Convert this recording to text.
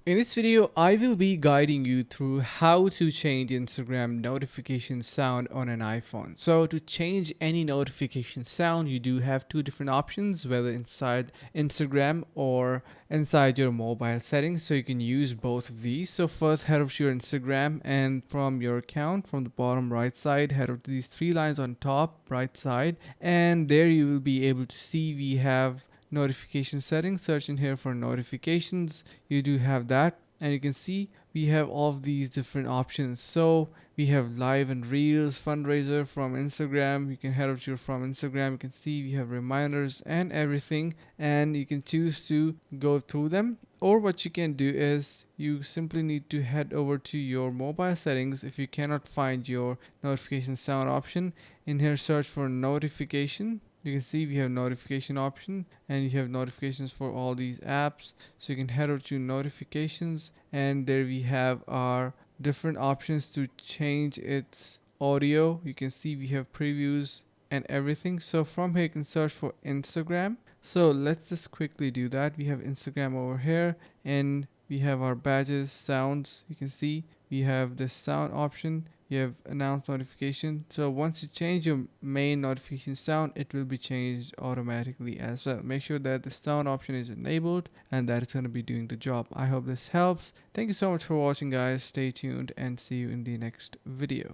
In this video, I will be guiding you through how to change Instagram notification sound on an iPhone. So to change any notification sound, you do have two different options, whether inside Instagram or inside your mobile settings. So you can use both of these. So first head over to your Instagram, and from your account, from the bottom right side, head over to these three lines on top right side, and there you will be able to see we have notification settings. Search in here for notifications. You do have that, and you can see we have all of these different options. So we have live and reels, fundraiser from Instagram. You can head over to your from Instagram. You can see we have reminders and everything, and you can choose to go through them. Or what you can do is you simply need to head over to your mobile settings. If you cannot find your notification sound option, in here search for notification. You can see we have notification option, and you have notifications for all these apps. So you can head over to notifications, and there we have our different options to change its audio. You can see we have previews and everything. So from here you can search for Instagram. So let's just quickly do that. We have Instagram over here, and we have our badges, sounds. You can see we have the sound option. You have announced notification. So once you change your main notification sound, it will be changed automatically as well. Make sure that the sound option is enabled and that it's going to be doing the job. I hope this helps. Thank you so much for watching, guys. Stay tuned and see you in the next video.